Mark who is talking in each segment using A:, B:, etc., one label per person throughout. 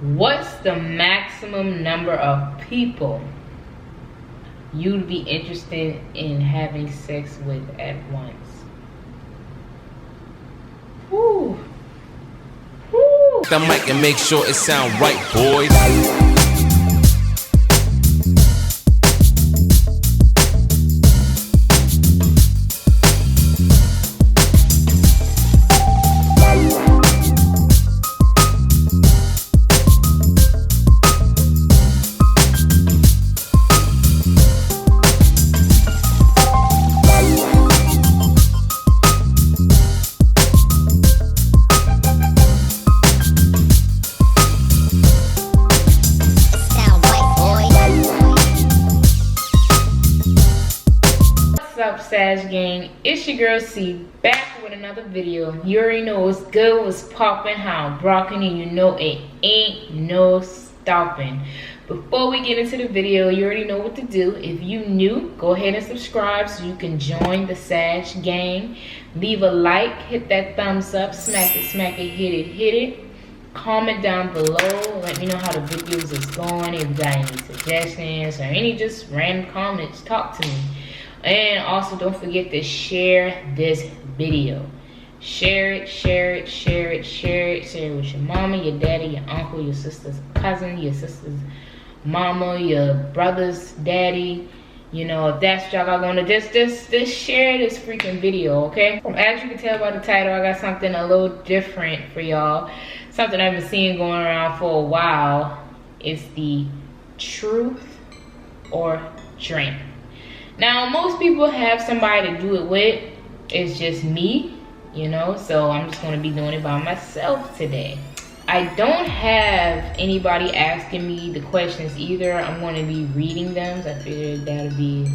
A: What's the maximum number of people you'd be interested in having sex with at once? Woo. Woo.
B: The mic and make sure it sound right, boys.
A: What's up, Sag gang? It's your girl C, back with another video. You already know what's good, what's popping, how I'm rocking, and you know it ain't no stopping. Before we get into the video, you already know what to do. If you new, go ahead and subscribe so you can join the Sag gang. Leave a like, hit that thumbs up, smack it, hit it. Comment down below, let me know how the videos is going. If you got any suggestions or any just random comments, talk to me. And also don't forget to share this video. Share it with your mama, your daddy, your uncle, your sister's cousin, your sister's mama, your brother's daddy. You know, if that's y'all got going to just share this freaking video, okay? As you can tell by the title, I got something a little different for y'all. Something I've been seeing going around for a while. It's the truth or drink. Now, most people have somebody to do it with. It's just me, you know, so I'm just going to be doing it by myself today. I don't have anybody asking me the questions either. I'm going to be reading them. So I figured that would be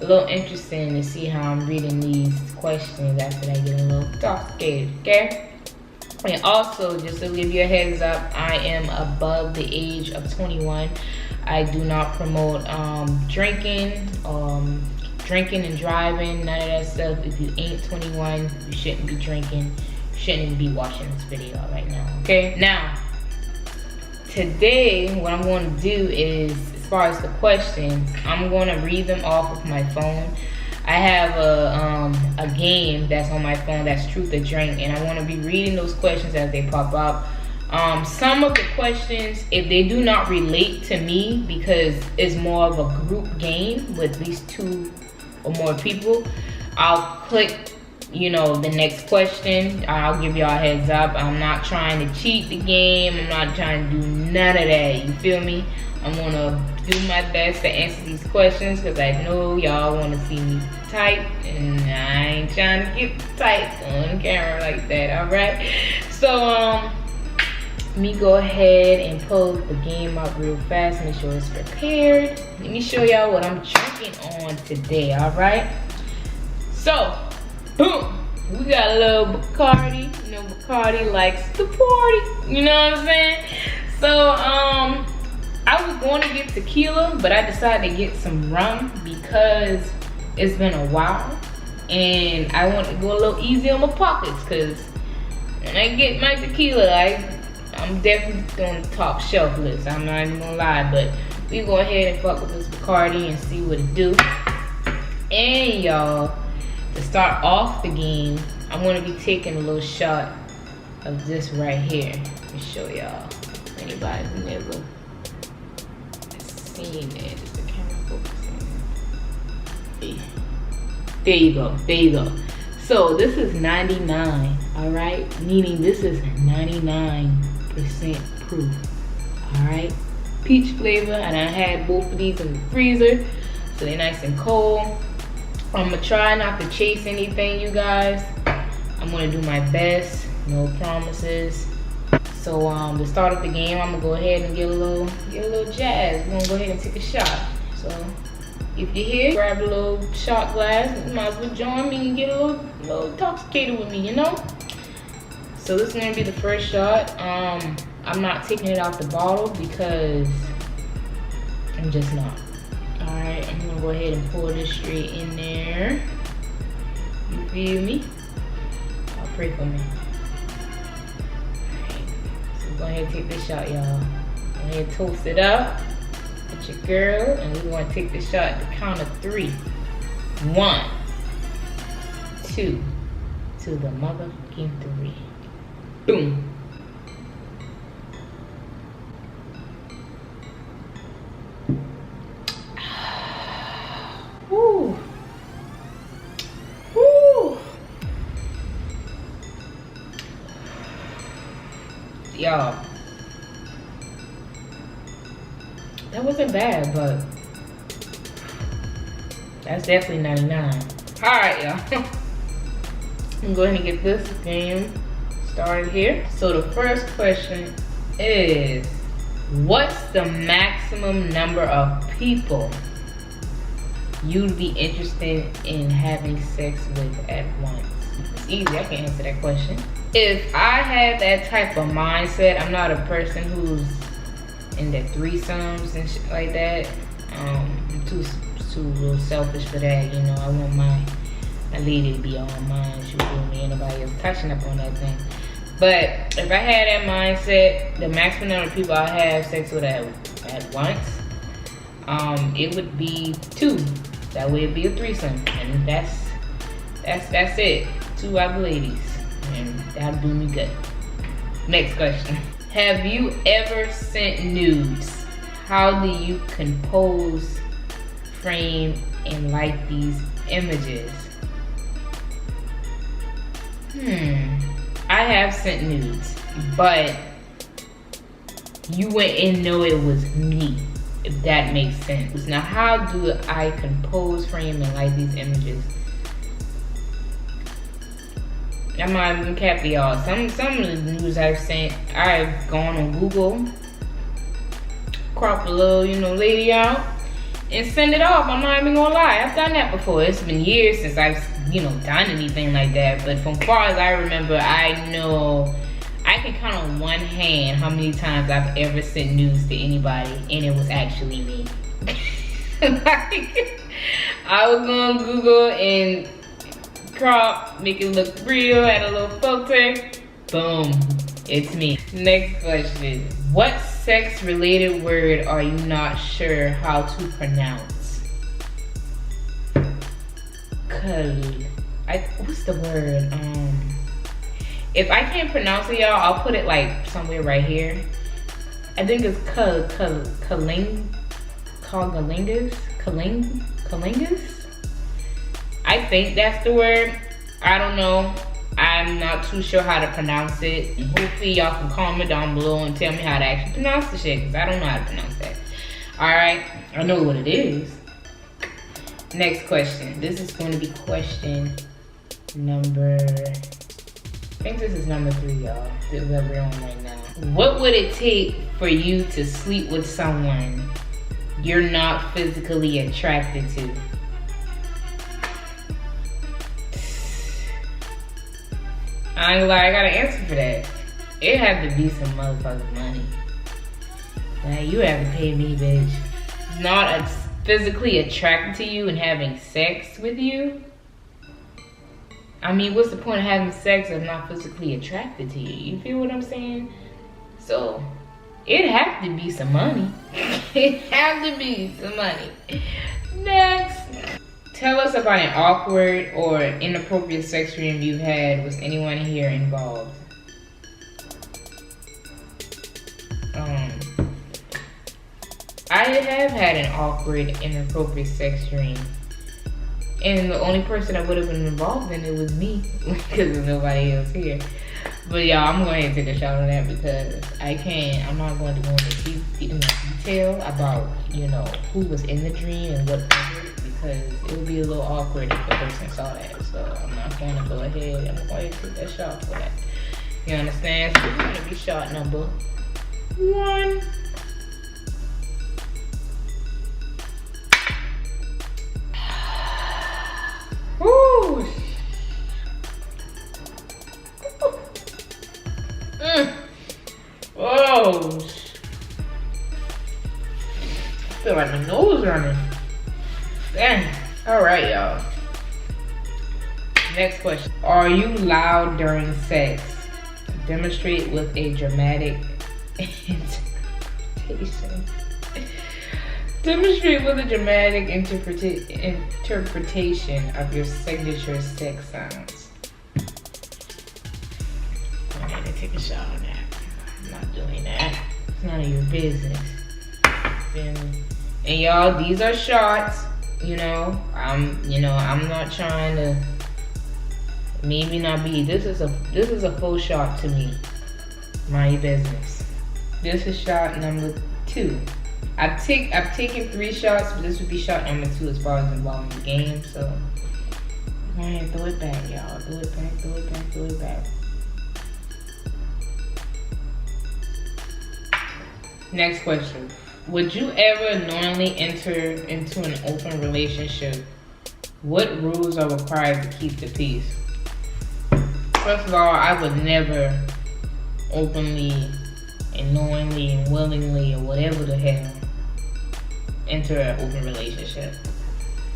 A: a little interesting to see how I'm reading these questions after I get a little intoxicated, okay? And also, just to give you a heads up, I am above the age of 21. I do not promote drinking and driving, none of that stuff. If you ain't 21, you shouldn't be drinking. You shouldn't even be watching this video right now, okay? Now, today, what I'm going to do is, as far as the questions, I'm going to read them off of my phone. I have a game that's on my phone that's Truth or Drink, and I want to be reading those questions as they pop up. Some of the questions, if they do not relate to me, because it's more of a group game with at least 2 or more people, I'll click, you know, the next question. I'll give y'all a heads up. I'm not trying to cheat the game. I'm not trying to do none of that. You feel me? I'm gonna do my best to answer these questions because I know y'all want to see me type, and I ain't trying to get type on camera like that. All right. So let me go ahead and pull the game up real fast. Make sure it's prepared. Let me show y'all what I'm drinking on today. All right. So, boom. We got a little Bacardi. You know, Bacardi likes to party. You know what I'm saying? So, I was going to get tequila, but I decided to get some rum because it's been a while. And I want to go a little easy on my pockets because when I get my tequila, I'm definitely on the top shelf list. I'm not even gonna lie, but we go ahead and fuck with this Bacardi and see what it do. And y'all, to start off the game, I'm gonna be taking a little shot of this right here. Let me show y'all. If anybody's never seen it, is the camera focusing? There you go. There you go. So this is 99. All right, meaning this is 99% proof. All right, peach flavor, and I had both of these in the freezer, so they're nice and cold. I'm gonna try not to chase anything, you guys. I'm gonna do my best, no promises. So to start up the game, I'm gonna go ahead and get a little jazz. We're gonna go ahead and take a shot. So if you're here, grab a little shot glass. You might as well join me and get a little intoxicated with me, you know? So this is gonna be the first shot. I'm not taking it out the bottle because I'm just not. All right, I'm gonna go ahead and pour this straight in there. You feel me? I'll pray for me. All right, so Go ahead and take this shot, y'all. Go ahead and toast it up with your girl, and we're gonna take this shot at the count of 3. 1, 2, to the motherfucking 3. Boom. Woo. Woo. Y'all, that wasn't bad, but that's definitely 99. All right, y'all. I'm going to get this game started here. So the first question is, what's the maximum number of people you'd be interested in having sex with at once? It's easy, I can answer that question. If I had that type of mindset, I'm not a person who's into threesomes and shit like that. I'm too real selfish for that, you know. I want my lady to be on mine. She wouldn't be anybody else touching up on that thing. But if I had that mindset, the maximum number of people I have sex with at once, it would be 2. That way it'd be a threesome, and that's it. 2 other ladies, and that'll do me good. Next question: have you ever sent nudes? How do you compose, frame, and like these images? I have sent nudes, but you wouldn't know it was me, if that makes sense. Now, how do I compose, frame, and like these images? I'm not even capping y'all. Some of the nudes I've sent, I've gone on Google, cropped a little, lady out, and send it off. I'm not even gonna lie, I've done that before. It's been years since I've, done anything like that. But from far as I remember, I know I can count on one hand how many times I've ever sent nudes to anybody, and it was actually me. Like, I would go on Google and crop, make it look real, add a little filter, boom, it's me. Next question: what sex-related word are you not sure how to pronounce? What's the word? If I can't pronounce it, y'all, I'll put it like somewhere right here. I think it's Kalingas. I think that's the word. I don't know. I'm not too sure how to pronounce it. Hopefully y'all can comment down below and tell me how to actually pronounce the shit, because I don't know how to pronounce that. Alright, I know what it is. Next question. This is going to be question number, I think this is number 3, y'all, that we're on right now. What would it take for you to sleep with someone you're not physically attracted to? I ain't gonna lie, I got an answer for that. It had to be some motherfucking money. Like, you have to pay me, bitch. Not physically attracted to you and having sex with you? I mean, what's the point of having sex if I'm not physically attracted to you? You feel what I'm saying? So, it have to be some money. It have to be some money. Next. Tell us about an awkward or inappropriate sex dream you've had. Was anyone here involved? I have had an awkward, inappropriate sex dream. And the only person that would have been involved in it was me, because there's nobody else here. But y'all, I'm going to take a shot on that because I'm not going to go into detail about, who was in the dream and what was it, because it would be a little awkward if the person saw that. So I'm not going to go ahead. I'm going to take that shot for that. You understand? So it's going to be shot number 1. Woo! Whoa! I feel like my nose running. Dang. Alright, y'all. Next question. Are you loud during sex? Demonstrate with a dramatic interpretation. Demonstrate with a dramatic interpretation of your signature sex sounds. I need to take a shot on that. I'm not doing that. It's none of your business. And y'all, these are shots. I'm not trying to maybe not be. This is a full shot to me. Mind your business. This is shot number 2. I've taken 3 shots, but this would be shot number 2 as far as involving the game. So go ahead, throw it back, y'all. Throw it back, throw it back, throw it back. Next question. Would you ever knowingly enter into an open relationship? What rules are required to keep the peace? First of all, I would never openly and knowingly and willingly or whatever the hell enter an open relationship.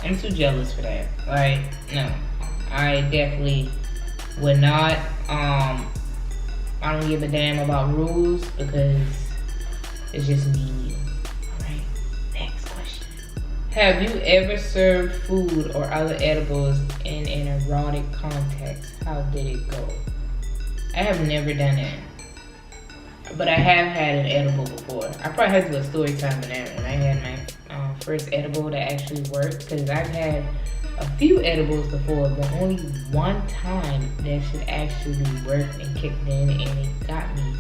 A: I'm too jealous for that. Like, no. I definitely would not. I don't give a damn about rules because it's just me and you. Alright, next question. Have you ever served food or other edibles in an erotic context? How did it go? I have never done that. But I have had an edible before. I probably had to do a story time on that when I had my first edible that actually worked. Because I've had a few edibles before, but only one time that shit actually worked and kicked in and it got me.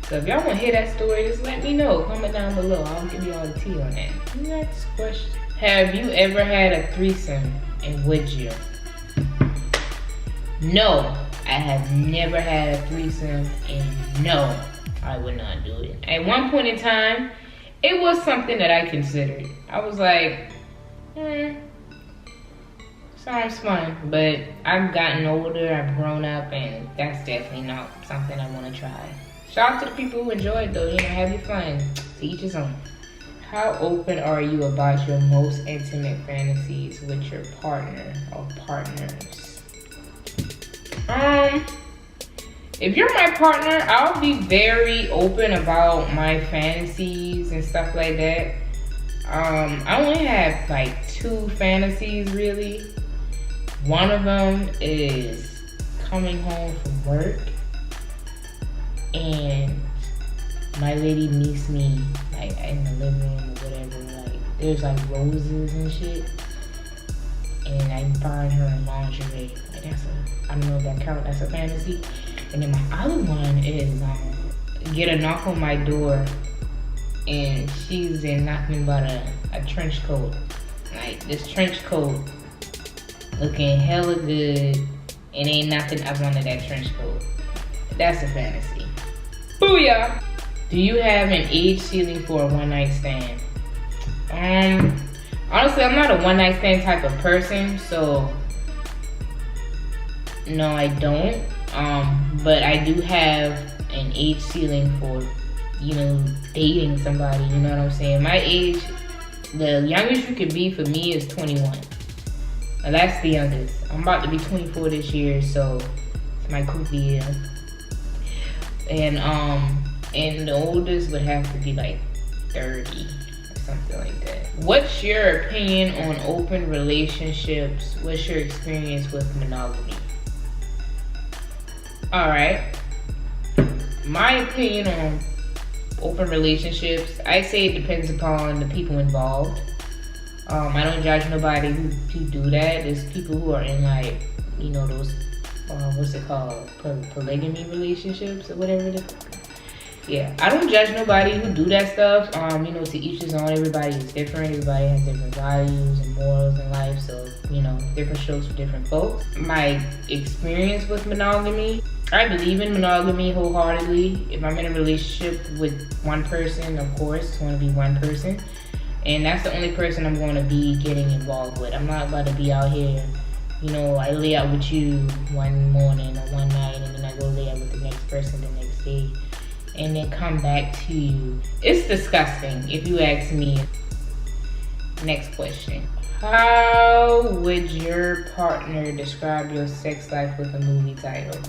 A: So if y'all want to hear that story, just let me know. Comment down below. I'll give you all the tea on that. Next question. Have you ever had a threesome and would you? No, I have never had a threesome and no, I would not do it. At one point in time, it was something that I considered. I was like, sounds fun, but I've gotten older, I've grown up, and that's definitely not something I want to try. Shout out to the people who enjoy it though, have your fun. To each his own. How open are you about your most intimate fantasies with your partner or partners? If you're my partner, I'll be very open about my fantasies and stuff like that. I only have like 2 fantasies really. One of them is coming home from work and my lady meets me like in the living room or whatever. Like there's like roses and shit, and I find her in lingerie. Like I don't know if that counts. That's a fantasy. And then my other one is get a knock on my door and she's in nothing but a trench coat. Like this trench coat looking hella good and ain't nothing up under that trench coat. That's a fantasy. Booyah! Do you have an age ceiling for a one-night stand? Honestly, I'm not a one-night stand type of person, so no, I don't. But I do have an age ceiling for, dating somebody, you know what I'm saying? My age, the youngest you could be for me is 21. Now that's the youngest. I'm about to be 24 this year, so it's my cool year. And the oldest would have to be like 30 or something like that. What's your opinion on open relationships? What's your experience with monogamy? Alright. My opinion on open relationships, I say it depends upon the people involved. I don't judge nobody who do that. There's people who are in like, those, what's it called? Polygamy relationships or whatever. Yeah, I don't judge nobody who do that stuff. To each his own. Everybody is different. Everybody has different values and morals in life. So, different strokes for different folks. My experience with monogamy, I believe in monogamy wholeheartedly. If I'm in a relationship with one person, of course, it's going to be one person. And that's the only person I'm going to be getting involved with. I'm not about to be out here, I lay out with you one morning or one night and then I go lay out with the next person the next day and then come back to you. It's disgusting if you ask me. Next question. How would your partner describe your sex life with a movie title?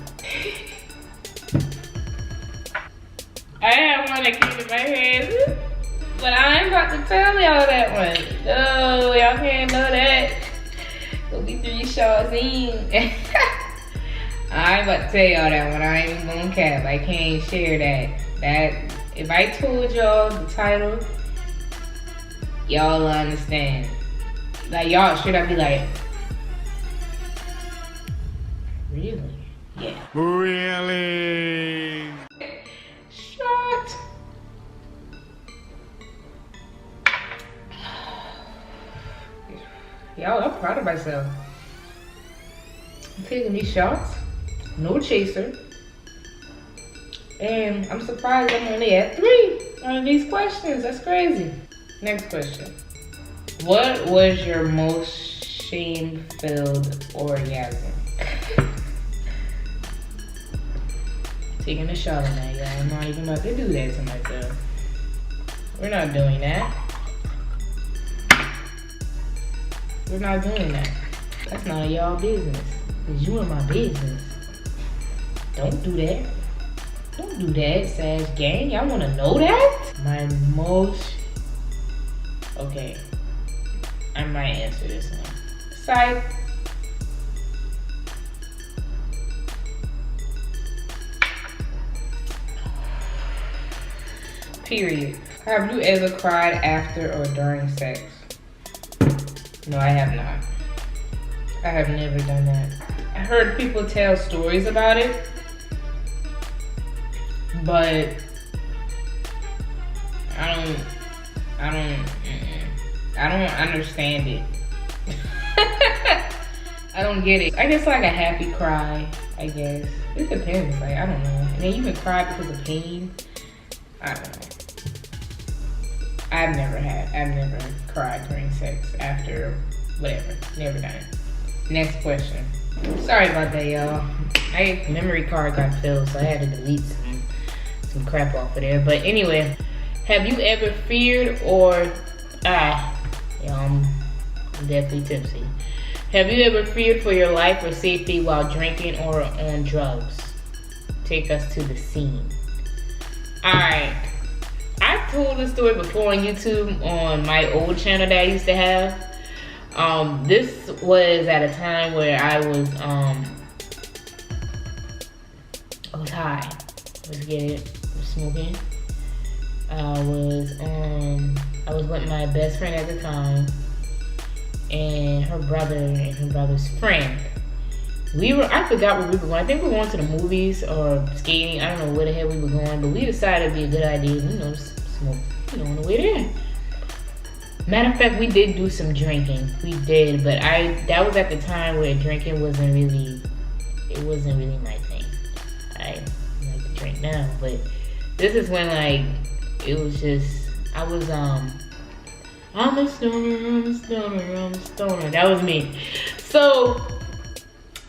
A: I have one that came in my head, but I ain't about to tell y'all that one. No, y'all can't know that. It'll be 3 shots in. I ain't about to tell y'all that one. I ain't even gonna cap. I can't share that. If I told y'all the title, y'all understand. Like y'all should I be like, really? Yeah.
B: Really?
A: Shot. Y'all, I'm proud of myself. I'm taking these shots. No chaser. And I'm surprised I'm only at 3 on these questions. That's crazy. Next question. What was your most shame-filled orgasm? Taking a shot on that, y'all. I'm not even about to do that to myself. We're not doing that. We're not doing that. That's none of y'all business. Cause you in my business. Don't do that. Don't do that, Sag gang. Y'all wanna know that? My most... Okay. I might answer this one. Psych. Period. Have you ever cried after or during sex? No, I have not. I have never done that. I heard people tell stories about it, but I don't understand it. I don't get it. I guess like a happy cry, I guess. It depends, like, I don't know. And then you can cry because of pain. I don't know. I've never cried during sex after whatever. Never done it. Next question. Sorry about that, y'all. My memory card got filled, so I had to delete some crap off of there. But anyway, have you ever feared or I'm definitely tipsy. Have you ever feared for your life or safety while drinking or on drugs? Take us to the scene. Alright. I've told this story before on YouTube on my old channel that I used to have. This was at a time where I was high. Let's get it. Smoking. I was with my best friend at the time and her brother and her brother's friend. I forgot where we were going. I think we were going to the movies or skating. I don't know where the hell we were going, but we decided it'd be a good idea, smoke, on the way there. Matter of fact, we did do some drinking. We did, but that was at the time where drinking wasn't really my thing. I like to drink now, but this is when it was just, I was I'm a stoner. That was me. So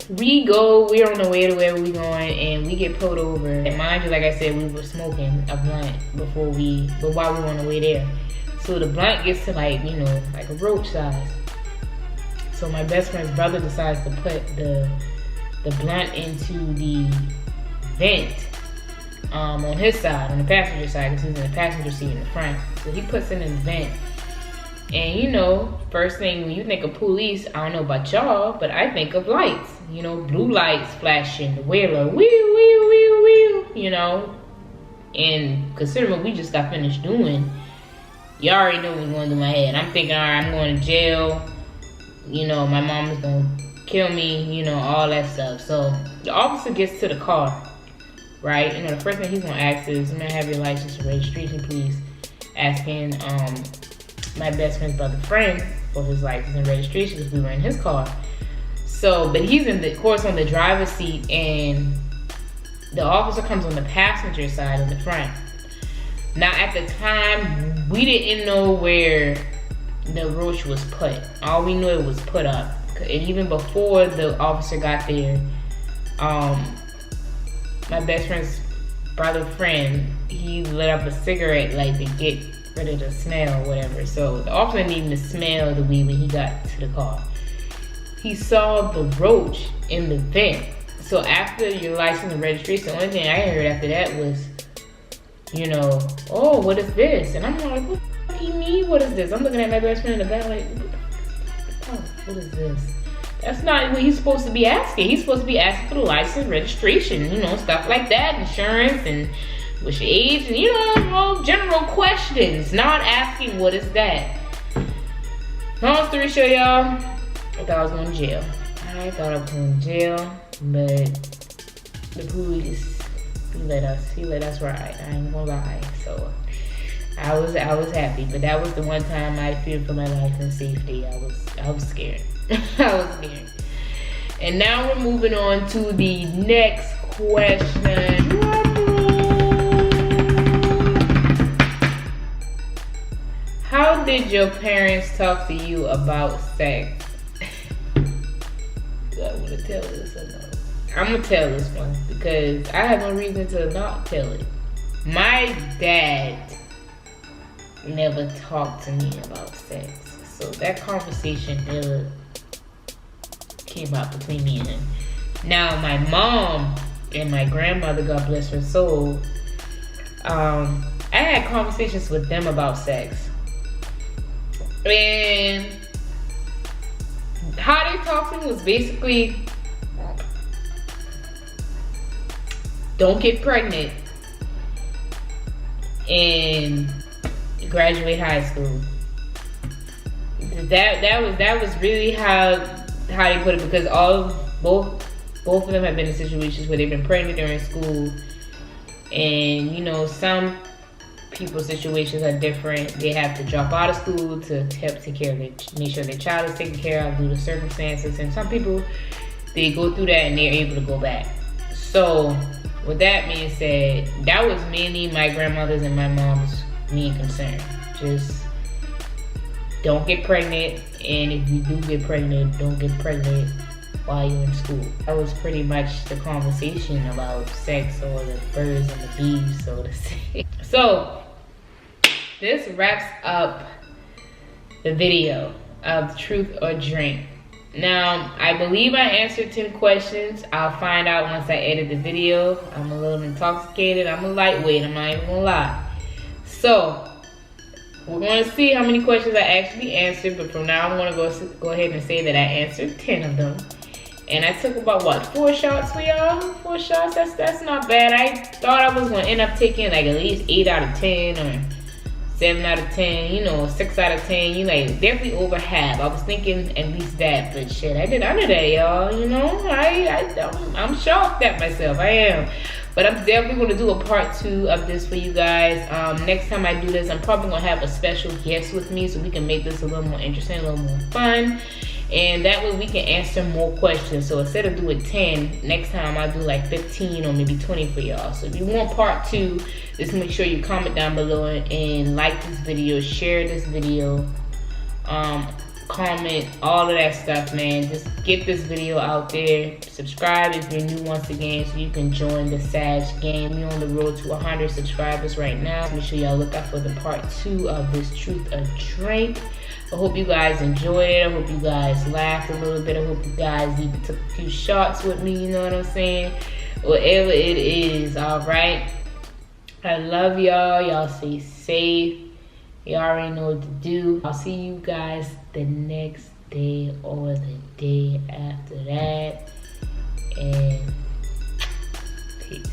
A: we're on the way to where we going and we get pulled over. And mind you, like I said, we were smoking a blunt but while we were on the way there. So the blunt gets to like a roach size. So my best friend's brother decides to put the blunt into the vent on his side, on the passenger side, because he's in the passenger seat in the front. So he puts it in the vent. And first thing when you think of police, I don't know about y'all, but I think of lights. Blue lights flashing, the wailer, and considering what we just got finished doing, you already know what's going through my head. I'm thinking, all right, I'm going to jail. My mom is going to kill me, all that stuff. So the officer gets to the car, right? The first thing he's going to ask is, may I have your license and registration, please? Asking my best friend's brother friend for his license and registration because we were in his car. So, but he's on the driver's seat, and the officer comes on the passenger side in the front. Now, at the time, we didn't know where the roach was put. All we knew it was put up. And even before the officer got there, my best friend's brother friend, he lit up a cigarette to get rid of the smell or whatever. So the officer didn't even smell the weed when he got to the car. He saw the roach in the vent. So after your license and registration, the only thing I heard after that was, you know, oh, what is this? And I'm like, what the fuck he mean? What is this? I'm looking at my best friend in the back like, what is this? That's not what he's supposed to be asking. He's supposed to be asking for the license, registration, you know, stuff like that, insurance, and what's your age, and you know, all general questions. Not asking what is that. Long story short, y'all, I thought I was going to jail. I thought I was going to jail, but the police, he let us ride. I ain't gonna lie. So I was happy, but that was the one time I feared for my life and safety. I was scared. I was scared. And now we're moving on to the next question. How did your parents talk to you about sex? Do I want to tell this or no? I'm going to tell this one because I have no reason to not tell it. My dad never talked to me about sex. So that conversation never came out between me and him. Now, my mom and my grandmother, God bless her soul, I had conversations with them about sex. And how they talked to me was basically, don't get pregnant and graduate high school. That was really how they put it, because both of them have been in situations where they've been pregnant during school, and you know, some people's situations are different. They have to drop out of school to help take care of it, make sure their child is taken care of due to circumstances, and some people, they go through that and they're able to go back. So with that being said, that was mainly my grandmother's and my mom's main concern. Just don't get pregnant, and if you do get pregnant, don't get pregnant while you're in school. That was pretty much the conversation about sex, or the birds and the bees, so to say. So this wraps up the video of Truth or Drink. Now, I believe I answered 10 questions. I'll find out once I edit the video. I'm a little intoxicated. I'm a lightweight. I'm not even gonna lie. So we're going to see how many questions I actually answered, but from now I'm going to go ahead and say that I answered 10 of them. And I took about, what, 4 shots for y'all? 4 shots? That's not bad. I thought I was going to end up taking like at least 8 out of 10 or 7 out of 10, you know, 6 out of 10. You like definitely over half. I was thinking at least that, but shit, I did under that, y'all. You know, I'm shocked at myself. I am. But I'm definitely going to do a part 2 of this for you guys. Next time I do this, I'm probably going to have a special guest with me so we can make this a little more interesting, a little more fun. And that way we can answer more questions. So instead of doing 10, next time I'll do like 15 or maybe 20 for y'all. So if you want part 2, just make sure you comment down below and like this video, share this video, comment, all of that stuff, man. Just get this video out there. Subscribe if you're new once again, so you can join the SAG game. We're on the road to 100 subscribers right now. Make sure y'all look out for the part 2 of this Truth or Drink. I hope you guys enjoyed it. I hope you guys laughed a little bit. I hope you guys even took a few shots with me, you know what I'm saying? Whatever it is, alright? I love y'all. Y'all stay safe. You already know what to do. I'll see you guys the next day or the day after that. And peace.